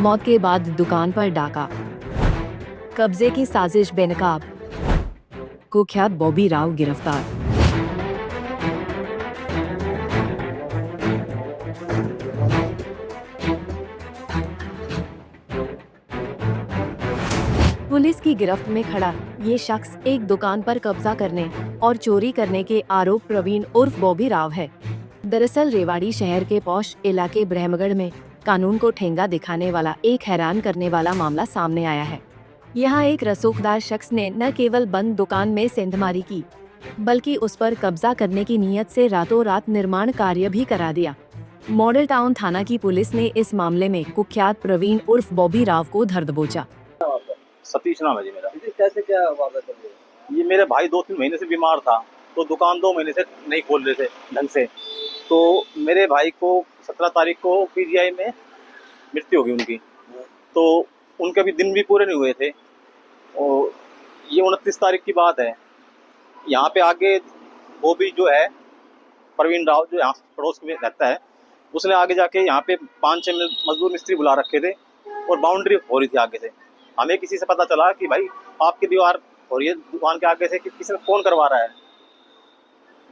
मौत के बाद दुकान पर डाका, कब्जे की साजिश बेनकाब, कुख्यात बॉबी राव गिरफ्तार। पुलिस की गिरफ्त में खड़ा ये शख्स एक दुकान पर कब्जा करने और चोरी करने के आरोप प्रवीण उर्फ बॉबी राव है। दरअसल रेवाड़ी शहर के पौष इलाके ब्रह्मगढ़ में कानून को ठेंगा दिखाने वाला एक हैरान करने वाला मामला सामने आया है। यहाँ एक रसूखदार शख्स ने न केवल बंद दुकान में सेंधमारी की, बल्कि उस पर कब्जा करने की नीयत से रातों रात निर्माण कार्य भी करा दिया। मॉडल टाउन थाना की पुलिस ने इस मामले में कुख्यात प्रवीण उर्फ बॉबी राव को धर दबोचा। सतीश नाम है जी मेरा। कैसे क्या वारदात कर रही है? ये मेरे भाई 2-3 महीने से बीमार था, तो दुकान 2 महीने से नहीं खोल रहे थे ढंग से। तो मेरे भाई को 17 तारीख को पीजीआई में मृत्यु होगी उनकी। तो उनके भी दिन भी पूरे नहीं हुए थे और ये 29 तारीख की बात है। यहाँ पे आगे वो भी जो है प्रवीण राव जो यहाँ पड़ोस में रहता है, उसने आगे जाके यहाँ पे 5-6 मजदूर मिस्त्री बुला रखे थे और बाउंड्री हो रही थी आगे से। हमें किसी से पता चला कि भाई आपकी दीवार हो रही है दुकान के आगे से, कि किसी ने फोन करवा रहा है।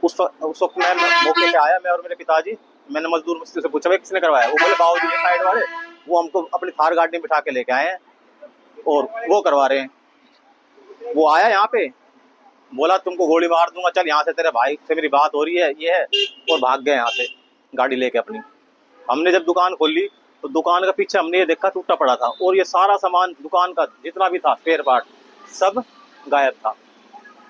उस वक्त मैं मौके पे आया, मैं और मेरे पिताजी। मैंने मजदूर मिस्त्री से पूछा भाई किसने करवाया। वो बोले बाबूजी ये साइड वाले, वो हमको अपनी थार गाड़ी में बिठा के लेके आए हैं और वो करवा रहे हैं। वो आया यहाँ पे, बोला तुमको गोली मार दूंगा, चल यहाँ से, तेरे भाई से मेरी बात हो रही है ये है, और भाग गए यहाँ से गाड़ी लेके अपनी। हमने जब दुकान खोल ली तो दुकान का पीछे हमने ये देखा टूटा पड़ा था और ये सारा सामान दुकान का जितना भी था स्पेयर पार्ट सब गायब था।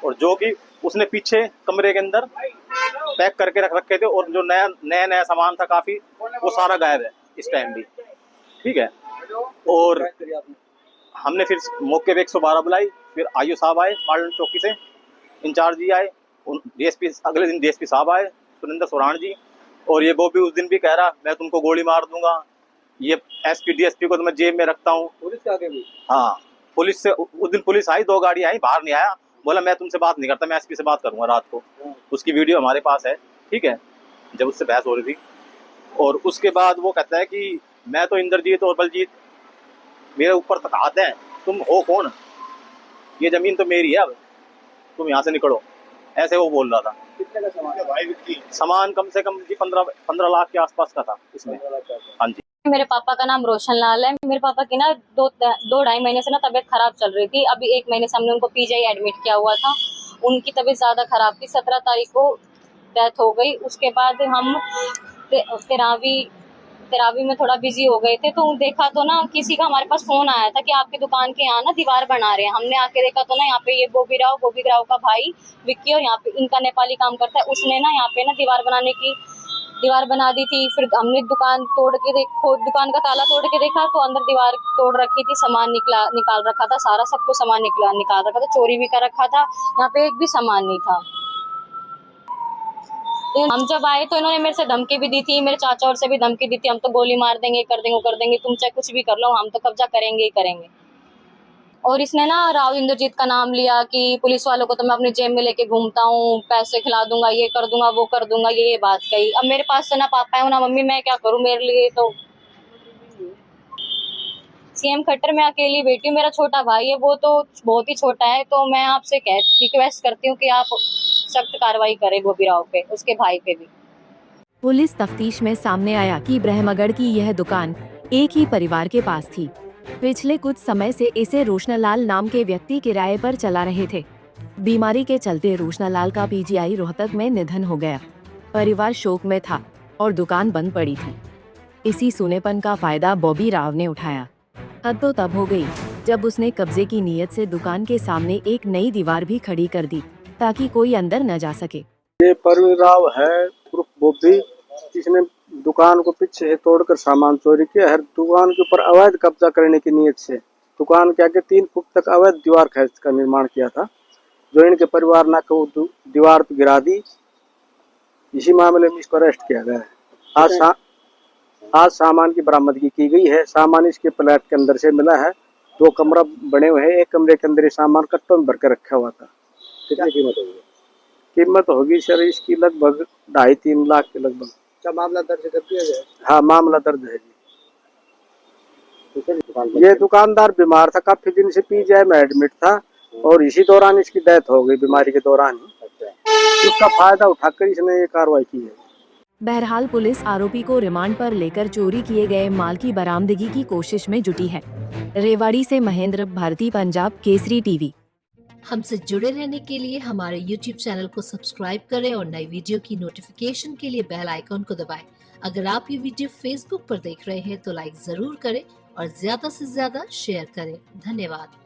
और जो कि उसने पीछे कमरे के अंदर पैक करके रख रखे थे और जो नया सामान था काफी, वो सारा गायब है इस टाइम भी। ठीक है। और हमने फिर मौके पे 112 बुलाई, फिर आईओ साहब आए पार्लन चौकी से, इंचार्ज जी आए, डीएसपी अगले दिन डीएसपी साहब आए सुरेंद्र सोराण जी। और ये बॉबी उस दिन भी कह रहा मैं तुमको गोली मार दूंगा, ये एसपी डीएसपी को तो मैं जेब में रखता हूँ। पुलिस के आगे भी? हाँ, पुलिस से उस दिन पुलिस आई, 2 गाड़ी आई, बाहर नहीं आया। बोला मैं तुमसे बात नहीं करता, मैं एसपी से बात करूंगा रात को। उसकी वीडियो हमारे पास है। ठीक है, जब उससे बहस हो रही थी। और उसके बाद वो कहता है कि मैं तो इंद्रजीत और बलजीत, मेरे ऊपर तक हाथ है, तुम हो कौन, ये जमीन तो मेरी है, अब तुम यहाँ से निकलो, ऐसे वो बोल रहा था। कितने का सामान? सामान कम से कम जी 15 लाख के आसपास का था इसमें। हाँ जी। मेरे पापा का नाम रोशन लाल है। मेरे पापा की ना 2-2.5 महीने से ना तबीयत खराब चल रही थी। अभी 1 महीने से हमने उनको पीजीआई एडमिट किया हुआ था। उनकी तबीयत ज्यादा खराब थी। 17 तारीख को डेथ हो गई। उसके बाद हम तेरावी में थोड़ा बिजी हो गए थे, तो देखा तो ना किसी का हमारे पास फोन आया था कि आपकी दुकान के यहाँ ना दीवार बना रहे हैं। हमने आके देखा तो ना यहाँ पे ये बॉबी राव का भाई विक्की, और यहाँ पे इनका नेपाली काम करता है, उसने ना यहाँ पे ना दीवार बना दी थी। फिर हमने दुकान दुकान का ताला तोड़ के देखा तो अंदर दीवार तोड़ रखी थी, सामान निकाल रखा था, सारा सब कुछ सामान निकाल रखा था, चोरी भी कर रखा था। यहाँ पे एक भी सामान नहीं था। हम जब आए तो इन्होंने मेरे से धमकी भी दी थी, मेरे चाचा और से भी धमकी दी थी, हम तो गोली मार देंगे, कर देंगे, तुम चाहे कुछ भी कर लो, हम तो कब्जा करेंगे ही करेंगे। और इसने ना राव इंद्रजीत का नाम लिया कि पुलिस वालों को तो मैं अपनी जेब में लेके घूमता हूँ, पैसे खिला दूंगा, ये कर दूंगा, वो कर दूंगा, ये बात कही। अब मेरे पास तो ना पापा है ना मम्मी, मैं क्या करूँ, मेरे लिए तो सीएम खट्टर में अकेली बेटी हूँ। मेरा छोटा भाई है, वो तो बहुत ही छोटा है। तो मैं आपसे रिक्वेस्ट करती हूँ कि आप सख्त कार्रवाई करें बॉबी राव पे, उसके भाई पे भी। पुलिस तफ्तीश में सामने आया कि ब्रह्मगढ़ की यह दुकान एक ही परिवार के पास थी। पिछले कुछ समय से इसे रोशनालाल नाम के व्यक्ति किराए पर चला रहे थे। बीमारी के चलते रोशनालाल का पीजीआई रोहतक में निधन हो गया। परिवार शोक में था और दुकान बंद पड़ी थी। इसी सूनेपन का फायदा बॉबी राव ने उठाया। हद तो तब हो गई जब उसने कब्जे की नीयत से दुकान के सामने एक नई दीवार भी खड़ी कर दी ताकि कोई अंदर न जा सके। ये प्रवीण राव है उर्फ बॉबी, इसने दुकान को पीछे से तोड़कर सामान चोरी किया है। दुकान के ऊपर अवैध कब्जा करने की नीयत से दुकान के आगे 3 फुट तक अवैध दीवार खींच का निर्माण किया था, जो इनके परिवार ने को दीवार तो गिरा दी। इसी मामले में इसको अरेस्ट किया गया है। आज सामान की बरामदगी की गई है। सामान इसके फ्लैट के अंदर से मिला है। 2 कमरा बने हुए हैं, एक कमरे के अंदर ये सामान कट्टों में भर के रखा हुआ था। कितनी कीमत होगी? कीमत होगी सर इसकी लगभग 2.5-3 लाख के लगभग। क्या मामला दर्ज कर दिया गया? हाँ, मामला दर्ज है जी। ये दुकानदार बीमार था, काफी दिन से पीजीआई में एडमिट था और इसी दौरान इसकी डेथ हो गई, बीमारी के दौरान ही। उसका फायदा उठाकर इसने ये कार्रवाई की है। बहरहाल पुलिस आरोपी को रिमांड पर लेकर चोरी किए गए माल की बरामदगी की कोशिश में जुटी है। रेवाड़ी से महेंद्र भारती, पंजाब केसरी टीवी। हमसे जुड़े रहने के लिए हमारे YouTube चैनल को सब्सक्राइब करें और नई वीडियो की नोटिफिकेशन के लिए बेल आइकॉन को दबाएं। अगर आप ये वीडियो Facebook पर देख रहे हैं तो लाइक जरूर करें और ज्यादा से ज्यादा शेयर करें। धन्यवाद।